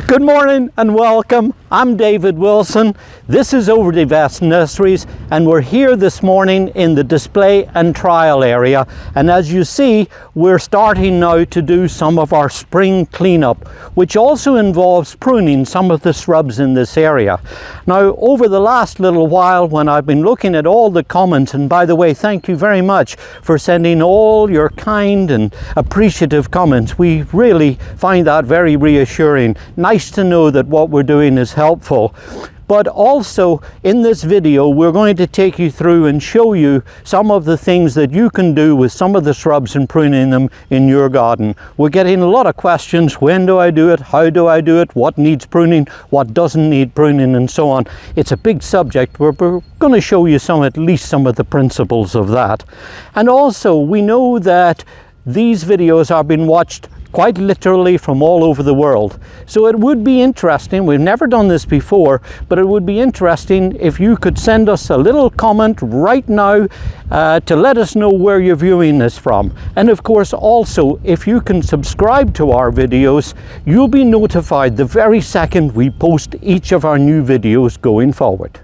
Good morning and welcome. I'm David Wilson. This is Overdev Nurseries and we're here this morning in the display and trial area, and as you see we're starting now to do some of our spring cleanup, which also involves pruning some of the shrubs in this area. Now over the last little while, when I've been looking at all the comments, and by the way thank you very much for sending all your kind and appreciative comments, we really find that very reassuring. Nice to know that what we're doing is helpful. But also in this video we're going to take you through and show you some of the things that you can do with some of the shrubs and pruning them in your garden. We're getting a lot of questions: when do I do it, how do I do it, what needs pruning, what doesn't need pruning, and so on. It's a big subject. We're going to show you at least some of the principles of that. And also we know that these videos are being watched quite literally from all over the world. So it would be interesting, we've never done this before, but it would be interesting if you could send us a little comment right now to let us know where you're viewing this from. And of course also, if you can subscribe to our videos, you'll be notified the very second we post each of our new videos going forward.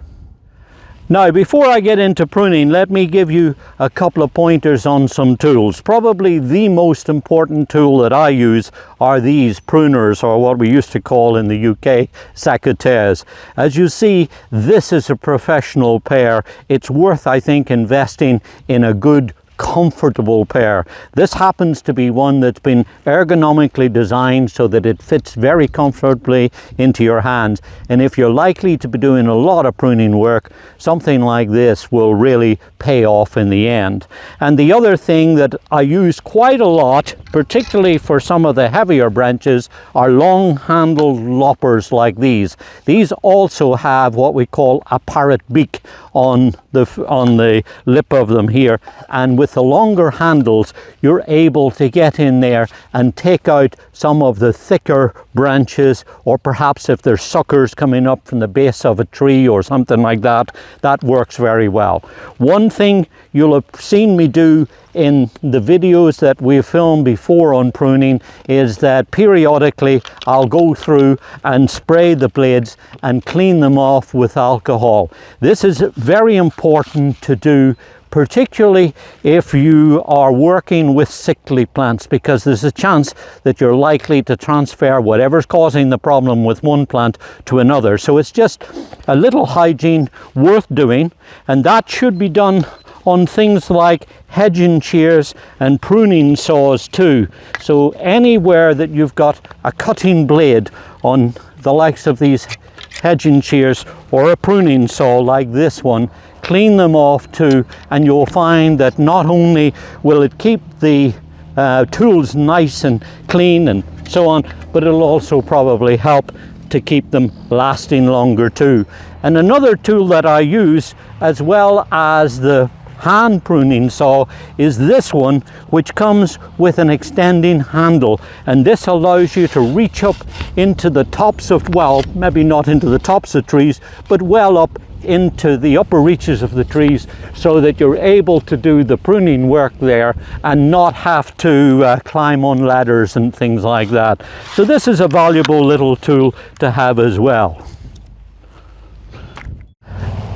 Now, before I get into pruning, let me give you a couple of pointers on some tools. Probably the most important tool that I use are these pruners, or what we used to call in the UK, secateurs. As you see, this is a professional pair. It's worth, I think, investing in a good comfortable pair. This happens to be one that's been ergonomically designed so that it fits very comfortably into your hands, and if you're likely to be doing a lot of pruning work, something like this will really pay off in the end. And the other thing that I use quite a lot, particularly for some of the heavier branches, are long handled loppers like these. These also have what we call a parrot beak on the lip of them here, and with the longer handles you're able to get in there and take out some of the thicker branches, or perhaps if there's suckers coming up from the base of a tree or something like that, that works very well. One thing you'll have seen me do in the videos that we've filmed before on pruning is that periodically I'll go through and spray the blades and clean them off with alcohol. This is very important to do, particularly if you are working with sickly plants, because there's a chance that you're likely to transfer whatever's causing the problem with one plant to another. So it's just a little hygiene worth doing, and that should be done on things like hedging shears and pruning saws too. So anywhere that you've got a cutting blade on the likes of these hedging shears or a pruning saw like this one, clean them off too, and you'll find that not only will it keep the tools nice and clean and so on, but it'll also probably help to keep them lasting longer too. And another tool that I use, as well as the hand pruning saw, is this one, which comes with an extending handle, and this allows you to reach up into the tops of, well, maybe not into the tops of trees, but well up into the upper reaches of the trees, so that you're able to do the pruning work there and not have to climb on ladders and things like that. So this is a valuable little tool to have as well.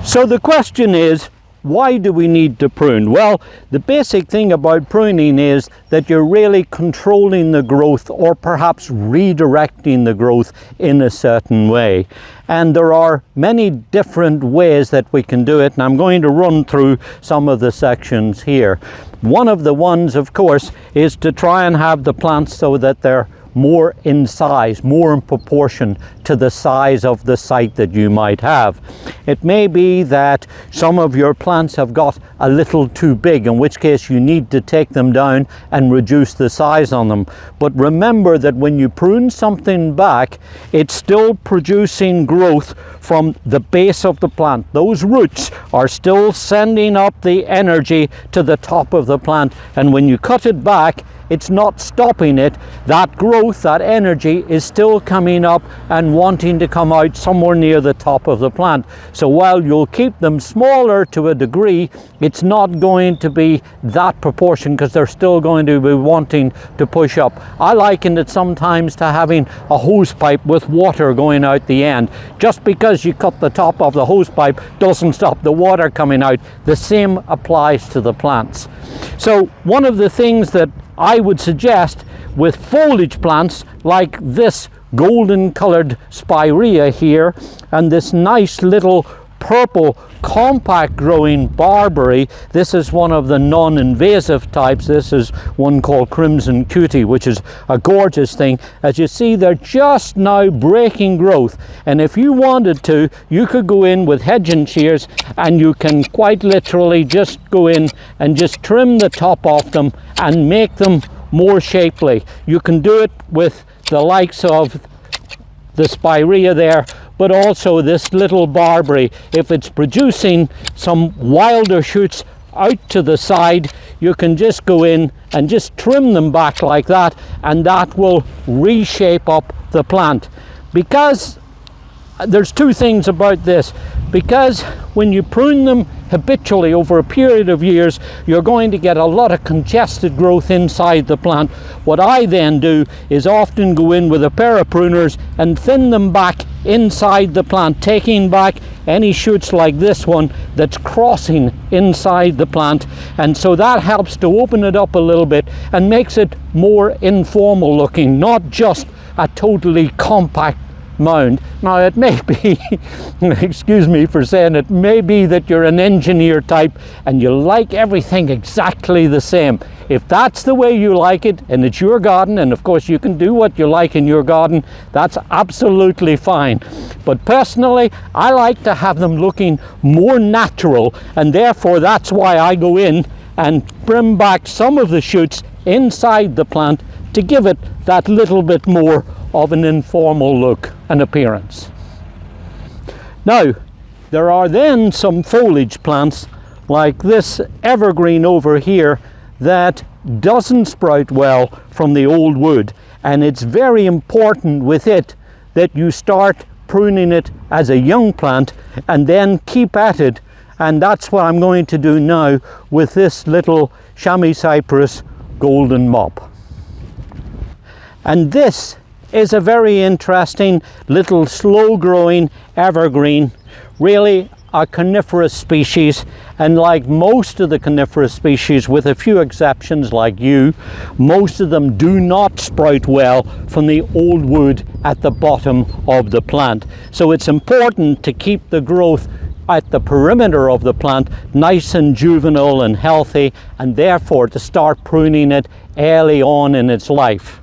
So the question is, why do we need to prune? Well, the basic thing about pruning is that you're really controlling the growth, or perhaps redirecting the growth in a certain way. And there are many different ways that we can do it, and I'm going to run through some of the sections here. One of the ones, of course, is to try and have the plants so that they're more in size, more in proportion to the size of the site that you might have. It may be that some of your plants have got a little too big, in which case you need to take them down and reduce the size on them. But remember that when you prune something back, it's still producing growth from the base of the plant. Those roots are still sending up the energy to the top of the plant, and when you cut it back, it's not stopping it. That growth, that energy is still coming up and wanting to come out somewhere near the top of the plant. So while you'll keep them smaller to a degree, it's not going to be that proportion, because they're still going to be wanting to push up. I liken it sometimes to having a hose pipe with water going out the end. Just because you cut the top of the hose pipe doesn't stop the water coming out. The same applies to the plants. So one of the things that I would suggest with foliage plants like this golden colored spirea here, and this nice little purple compact growing barberry, this is one of the non-invasive types. This is one called Crimson Cutie, which is a gorgeous thing. As you see, they're just now breaking growth, and if you wanted to, you could go in with hedging shears and you can quite literally just go in and just trim the top off them and make them more shapely. You can do it with the likes of the spirea there, but also this little barberry. If it's producing some wilder shoots out to the side, you can just go in and just trim them back like that, and that will reshape up the plant. Because there's two things about this. Because when you prune them habitually over a period of years, you're going to get a lot of congested growth inside the plant. What I then do is often go in with a pair of pruners and thin them back inside the plant, taking back any shoots like this one that's crossing inside the plant, and so that helps to open it up a little bit and makes it more informal looking, not just a totally compact mound. Now it may be, excuse me for saying it, may be that you're an engineer type and you like everything exactly the same. If that's the way you like it and it's your garden, and of course you can do what you like in your garden, that's absolutely fine. But personally, I like to have them looking more natural, and therefore that's why I go in and trim back some of the shoots inside the plant to give it that little bit more of an informal look and appearance. Now, there are then some foliage plants like this evergreen over here that doesn't sprout well from the old wood, and it's very important with it that you start pruning it as a young plant and then keep at it, and that's what I'm going to do now with this little chamois cypress golden mop. And this is a very interesting little slow growing evergreen, really a coniferous species, and like most of the coniferous species, with a few exceptions like yew, most of them do not sprout well from the old wood at the bottom of the plant. So it's important to keep the growth at the perimeter of the plant nice and juvenile and healthy, and therefore to start pruning it early on in its life.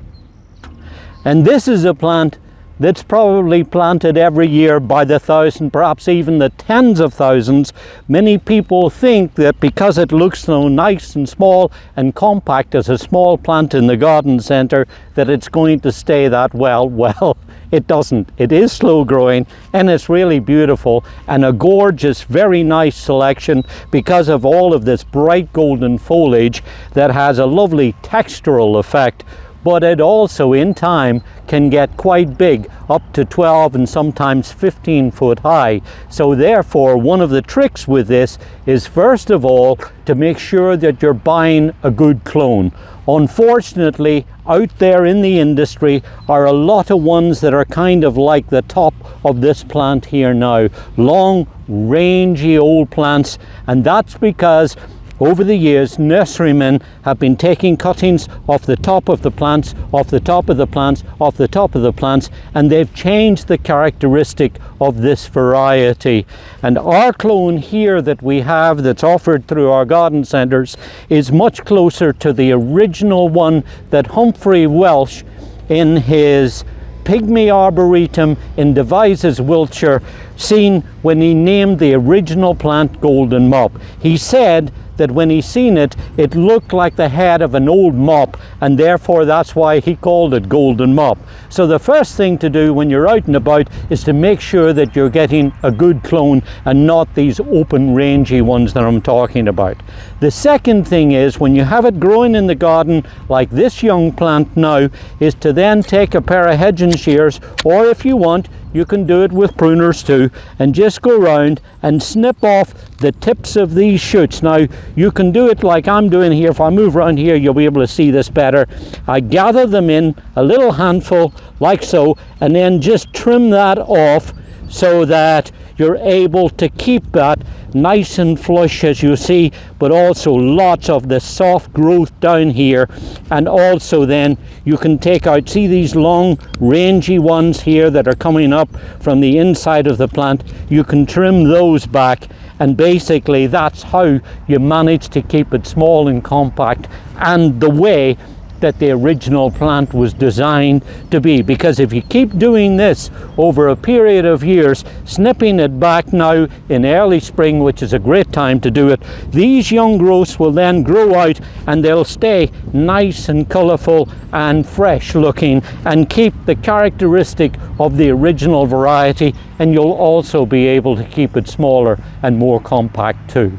And this is a plant that's probably planted every year by the thousand, perhaps even the tens of thousands. Many people think that because it looks so nice and small and compact as a small plant in the garden centre, that it's going to stay that well. Well, it doesn't. It is slow growing and it's really beautiful, and a gorgeous, very nice selection because of all of this bright golden foliage that has a lovely textural effect. But it also in time can get quite big, up to 12 and sometimes 15 foot high. So therefore, one of the tricks with this is, first of all, to make sure that you're buying a good clone. Unfortunately, out there in the industry are a lot of ones that are kind of like the top of this plant here now. Long, rangy old plants, and that's because over the years, nurserymen have been taking cuttings off the top of the plants, off the top of the plants, off the top of the plants, and they've changed the characteristic of this variety. And our clone here that we have, that's offered through our garden centres, is much closer to the original one that Humphrey Welsh, in his Pygmy Arboretum in Devizes, Wiltshire, seen when he named the original plant Golden Mop. He said that when he seen it, it looked like the head of an old mop, and therefore that's why he called it golden mop. So the first thing to do when you're out and about is to make sure that you're getting a good clone and not these open rangy ones that I'm talking about. The second thing is, when you have it growing in the garden like this young plant now, is to then take a pair of hedging shears, or if you want, you can do it with pruners too, and just go around and snip off the tips of these shoots. Now you can do it like I'm doing here. If I move around here, you'll be able to see this better. I gather them in a little handful like so, and then just trim that off so that you're able to keep that nice and flush, as you see, but also lots of the soft growth down here. And also then you can take out, see these long rangy ones here that are coming up from the inside of the plant, you can trim those back, and basically that's how you manage to keep it small and compact and the way that the original plant was designed to be. Because if you keep doing this over a period of years, snipping it back now in early spring, which is a great time to do it, these young growths will then grow out and they'll stay nice and colourful and fresh looking and keep the characteristic of the original variety, and you'll also be able to keep it smaller and more compact too.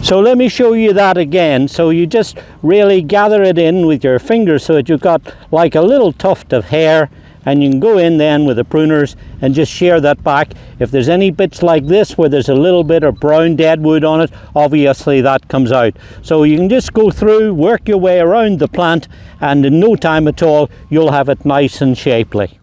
So let me show you that again. So you just really gather it in with your fingers so that you've got like a little tuft of hair, and you can go in then with the pruners and just shear that back. If there's any bits like this where there's a little bit of brown deadwood on it, obviously that comes out. So you can just go through, work your way around the plant, and in no time at all you'll have it nice and shapely.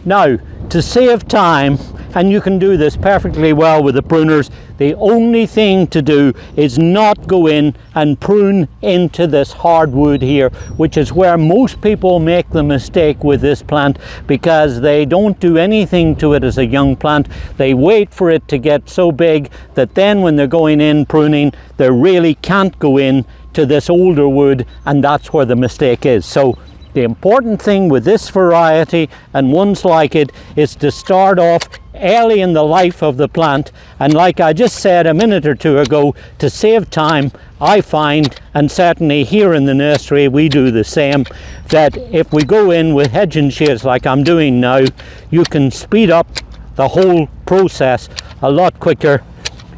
Now, to save time, and you can do this perfectly well with the pruners, the only thing to do is not go in and prune into this hardwood here, which is where most people make the mistake with this plant, because they don't do anything to it as a young plant. They wait for it to get so big that then when they're going in pruning, they really can't go in to this older wood, and that's where the mistake is. So the important thing with this variety and ones like it is to start off early in the life of the plant. And like I just said a minute or two ago, to save time, I find, and certainly here in the nursery we do the same, that if we go in with hedging shears like I'm doing now, you can speed up the whole process a lot quicker.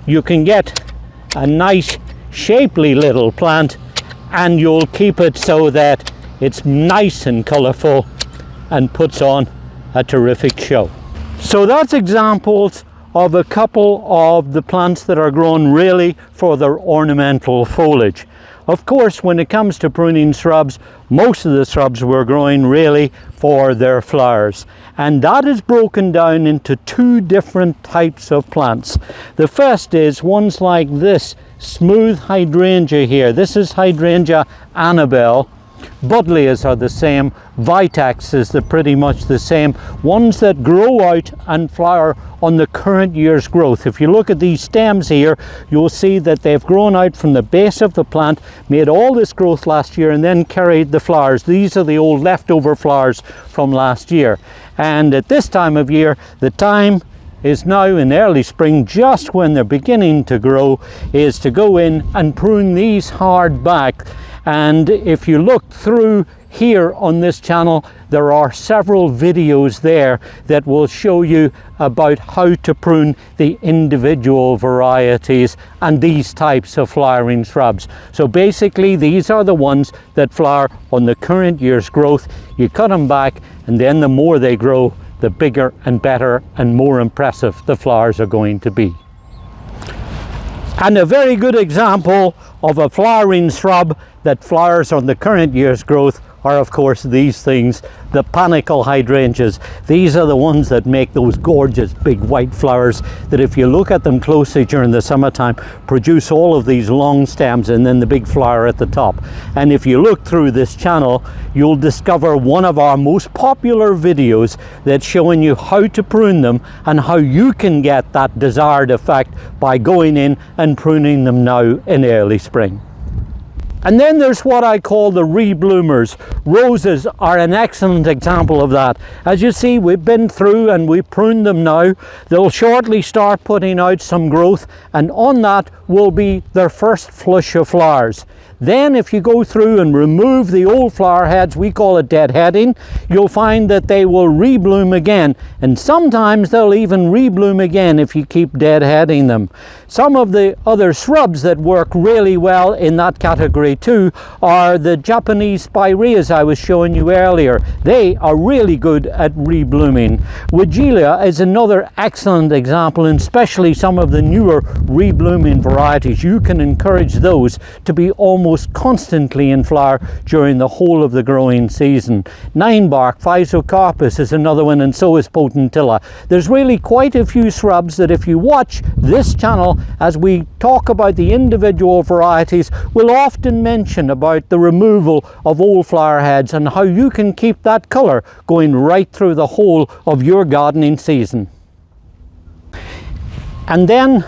You can get a nice shapely little plant, and you'll keep it so that it's nice and colourful and puts on a terrific show. So that's examples of a couple of the plants that are grown really for their ornamental foliage. Of course, when it comes to pruning shrubs, most of the shrubs we're growing really for their flowers. And that is broken down into two different types of plants. The first is ones like this smooth hydrangea here. This is Hydrangea Annabelle. Buddleias are the same, Vitex is pretty much the same, ones that grow out and flower on the current year's growth. If you look at these stems here, you'll see that they've grown out from the base of the plant, made all this growth last year, and then carried the flowers. These are the old leftover flowers from last year. And at this time of year, the time is now in early spring, just when they're beginning to grow, is to go in and prune these hard back. And if you look through here on this channel, there are several videos there that will show you about how to prune the individual varieties and these types of flowering shrubs. So basically these are the ones that flower on the current year's growth. You cut them back, and then the more they grow, the bigger and better and more impressive the flowers are going to be. And a very good example of a flowering shrub that flowers on the current year's growth are, of course, these things, the panicle hydrangeas. These are the ones that make those gorgeous big white flowers that, if you look at them closely during the summertime, produce all of these long stems and then the big flower at the top. And if you look through this channel, you'll discover one of our most popular videos that's showing you how to prune them and how you can get that desired effect by going in and pruning them now in early spring. And then there's what I call the rebloomers. Roses are an excellent example of that. As you see, we've been through and we pruned them now. They'll shortly start putting out some growth, and on that will be their first flush of flowers. Then if you go through and remove the old flower heads, we call it deadheading, you'll find that they will rebloom again, and sometimes they'll even rebloom again if you keep deadheading them. Some of the other shrubs that work really well in that category too are the Japanese spireas I was showing you earlier. They are really good at reblooming. Weigela is another excellent example, and especially some of the newer reblooming varieties. You can encourage those to be almost constantly in flower during the whole of the growing season. Ninebark Physocarpus is another one, and so is Potentilla. There's really quite a few shrubs that if you watch this channel as we talk about the individual varieties, we'll often mention about the removal of old flower heads and how you can keep that colour going right through the whole of your gardening season. And then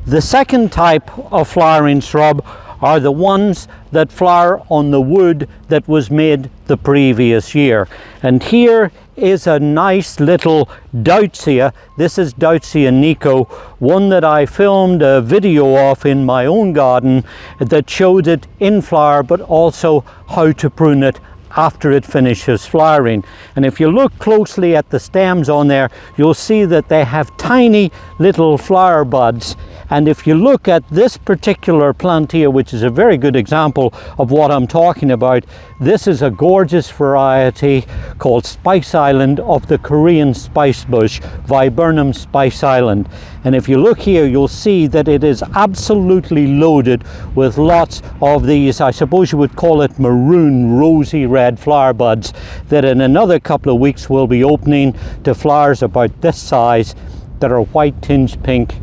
the second type of flowering shrub are the ones that flower on the wood that was made the previous year. And here is a nice little Deutzia. This is Deutzia Nico, one that I filmed a video of in my own garden that showed it in flower, but also how to prune it after it finishes flowering. And if you look closely at the stems on there, you'll see that they have tiny little flower buds. And if you look at this particular plant here, which is a very good example of what I'm talking about, this is a gorgeous variety called Spice Island of the Korean spice bush, Viburnum Spice Island. And if you look here, you'll see that it is absolutely loaded with lots of these, I suppose you would call it maroon rosy red flower buds that in another couple of weeks will be opening to flowers about this size that are white tinged pink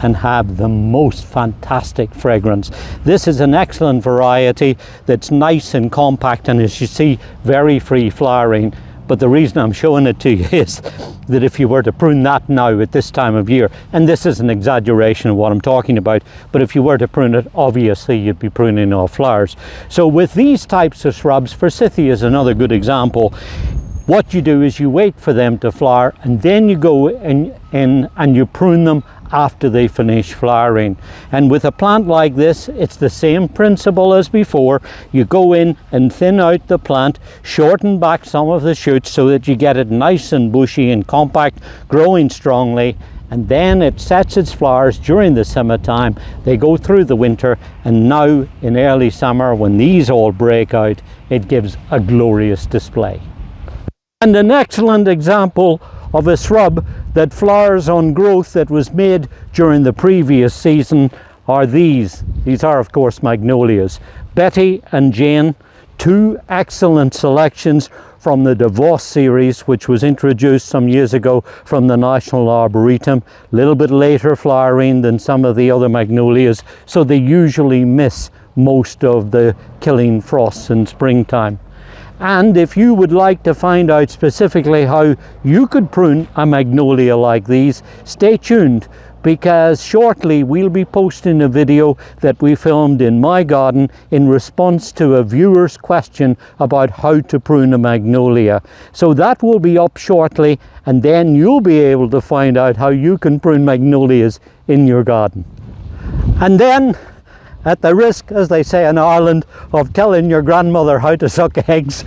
and have the most fantastic fragrance. This is an excellent variety that's nice and compact, and as you see, very free flowering. But the reason I'm showing it to you is that if you were to prune that now at this time of year, and this is an exaggeration of what I'm talking about, but if you were to prune it, obviously you'd be pruning off flowers. So with these types of shrubs, Forsythia is another good example. What you do is you wait for them to flower, and then you go in and you prune them after they finish flowering. And with a plant like this, it's the same principle as before. You go in and thin out the plant, shorten back some of the shoots so that you get it nice and bushy and compact, growing strongly, and then it sets its flowers during the summertime. They go through the winter, and now in early summer, when these all break out, it gives a glorious display. And an excellent example of a shrub that flowers on growth that was made during the previous season are these. These are of course magnolias. Betty and Jane, two excellent selections from the DeVos series, which was introduced some years ago from the National Arboretum. A little bit later flowering than some of the other magnolias, so they usually miss most of the killing frosts in springtime. And if you would like to find out specifically how you could prune a magnolia like these, stay tuned, because shortly we'll be posting a video that we filmed in my garden in response to a viewer's question about how to prune a magnolia. So that will be up shortly, and then you'll be able to find out how you can prune magnolias in your garden. And then, at the risk, as they say in Ireland, of telling your grandmother how to suck eggs,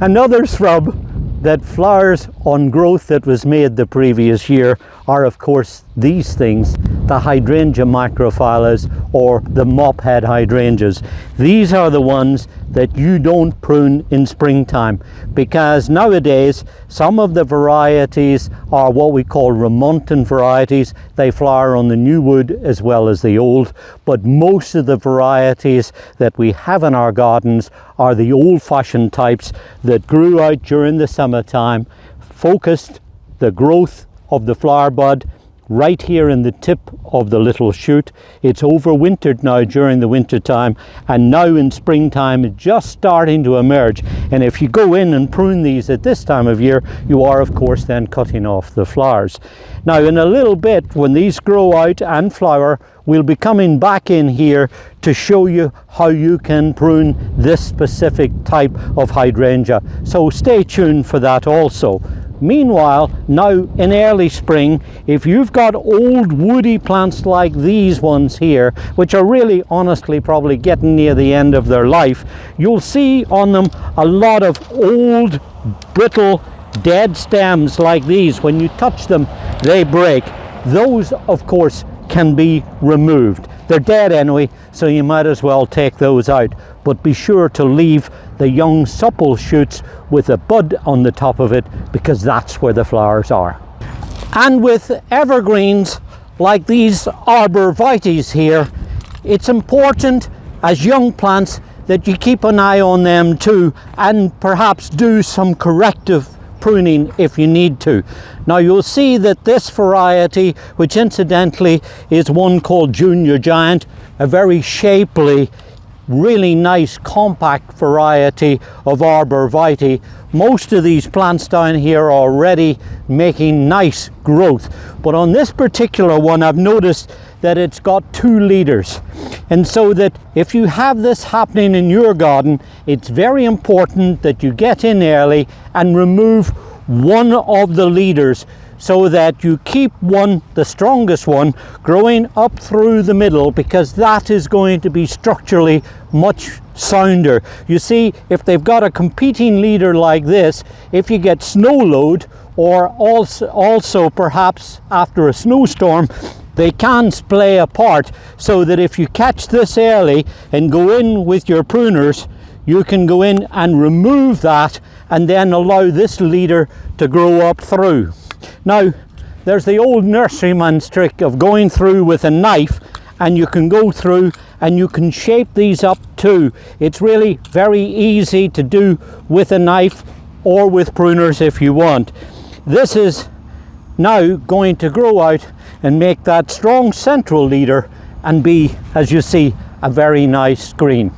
another shrub that flowers on growth that was made the previous year are of course these things, the hydrangea macrophyllus, or the mophead hydrangeas. These are the ones that you don't prune in springtime, because nowadays some of the varieties are what we call remontant varieties. They flower on the new wood as well as the old, but most of the varieties that we have in our gardens are the old-fashioned types that grew out during the summertime, focused the growth of the flower bud right here in the tip of the little shoot. It's overwintered now during the winter time, and now in springtime it's just starting to emerge. And if you go in and prune these at this time of year, you are of course then cutting off the flowers. Now in a little bit, when these grow out and flower, we'll be coming back in here to show you how you can prune this specific type of hydrangea. So stay tuned for that also. Meanwhile, now in early spring, if you've got old woody plants like these ones here, which are really honestly probably getting near the end of their life, you'll see on them a lot of old, brittle, dead stems like these. When you touch them, they break. Those, of course, can be removed. They're dead anyway, so you might as well take those out. But be sure to leave the young supple shoots with a bud on the top of it, because that's where the flowers are. And with evergreens like these arborvitaes here, it's important as young plants that you keep an eye on them too, and perhaps do some corrective pruning if you need to. Now you'll see that this variety, which incidentally is one called Junior Giant, a very shapely, really nice compact variety of arborvitae. Most of these plants down here are already making nice growth, but on this particular one I've noticed that it's got 2 leaders, and so that if you have this happening in your garden, it's very important that you get in early and remove one of the leaders, so that you keep one, the strongest one, growing up through the middle, because that is going to be structurally much sounder. You see, if they've got a competing leader like this, if you get snow load, or also perhaps after a snowstorm, they can splay apart, so that if you catch this early and go in with your pruners, you can go in and remove that and then allow this leader to grow up through. Now, there's the old nurseryman's trick of going through with a knife, and you can go through and you can shape these up too. It's really very easy to do with a knife or with pruners if you want. This is now going to grow out and make that strong central leader and be, as you see, a very nice green.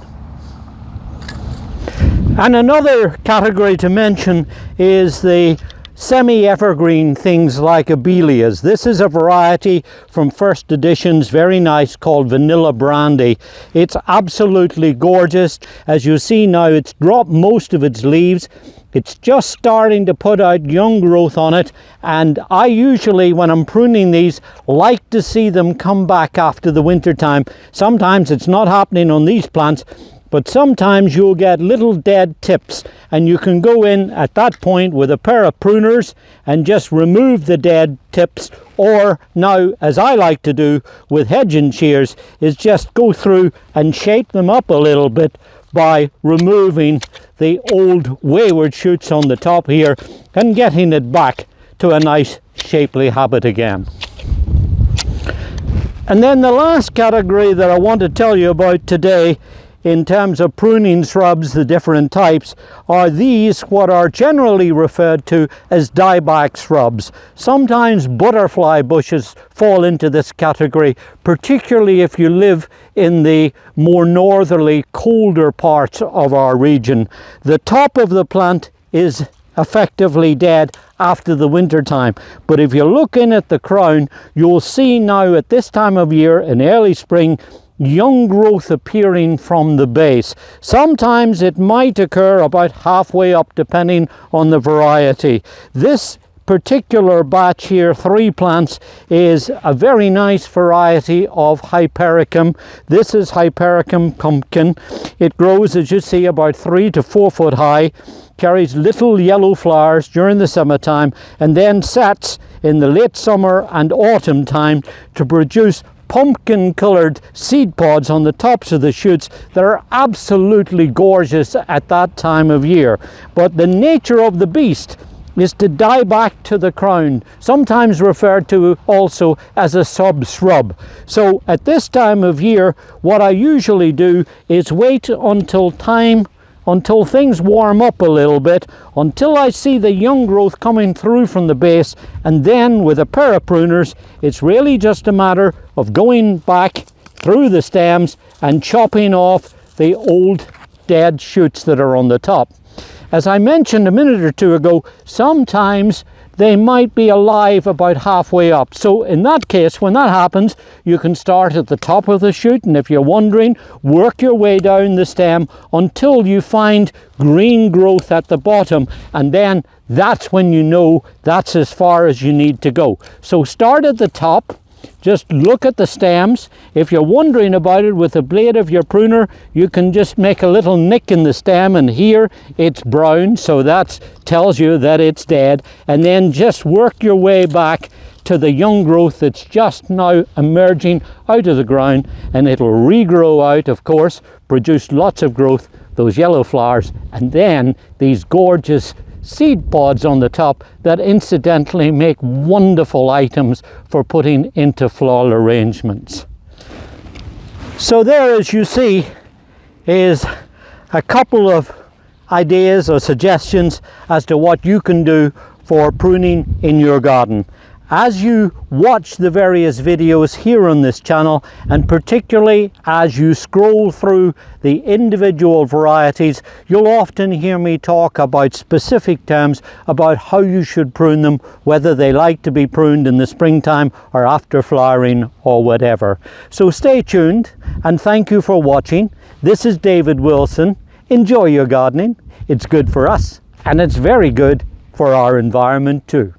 And another category to mention is the semi-evergreen things like abelias. This is a variety from First Editions, very nice, called Vanilla Brandy. It's absolutely gorgeous. As you see now, it's dropped most of its leaves. It's just starting to put out young growth on it, and I usually, when I'm pruning these, like to see them come back after the winter time. Sometimes it's not happening on these plants, but sometimes you'll get little dead tips, and you can go in at that point with a pair of pruners and just remove the dead tips, or now, as I like to do with hedging shears, is just go through and shape them up a little bit by removing the old wayward shoots on the top here and getting it back to a nice shapely habit again. And then the last category that I want to tell you about today in terms of pruning shrubs, the different types, are these, what are generally referred to as dieback shrubs. Sometimes butterfly bushes fall into this category, particularly if you live in the more northerly, colder parts of our region. The top of the plant is effectively dead after the winter time, but if you look in at the crown, you'll see now at this time of year in early spring young growth appearing from the base. Sometimes it might occur about halfway up depending on the variety. This particular batch here, 3 plants, is a very nice variety of Hypericum. This is Hypericum pumpkin. It grows, as you see, about 3 to 4 foot high, carries little yellow flowers during the summertime, and then sets in the late summer and autumn time to produce pumpkin colored seed pods on the tops of the shoots that are absolutely gorgeous at that time of year. But the nature of the beast is to die back to the crown, sometimes referred to also as a sub-shrub. So at this time of year, what I usually do is wait until time until things warm up a little bit, until I see the young growth coming through from the base, and then with a pair of pruners it's really just a matter of going back through the stems and chopping off the old dead shoots that are on the top. As I mentioned a minute or two ago, sometimes they might be alive about halfway up. So in that case, when that happens, you can start at the top of the shoot, and if you're wondering, work your way down the stem until you find green growth at the bottom, and then that's when you know that's as far as you need to go. So start at the top. Just look at the stems. If you're wondering about it, with the blade of your pruner, you can just make a little nick in the stem, and here it's brown, so that tells you that it's dead. And then just work your way back to the young growth that's just now emerging out of the ground, and it'll regrow out, of course, produce lots of growth, those yellow flowers, and then these gorgeous seed pods on the top that incidentally make wonderful items for putting into floral arrangements. So there, as you see, is a couple of ideas or suggestions as to what you can do for pruning in your garden. As you watch the various videos here on this channel, and particularly as you scroll through the individual varieties, you'll often hear me talk about specific terms about how you should prune them, whether they like to be pruned in the springtime or after flowering or whatever. So stay tuned, and thank you for watching. This is David Wilson. Enjoy your gardening. It's good for us, and it's very good for our environment too.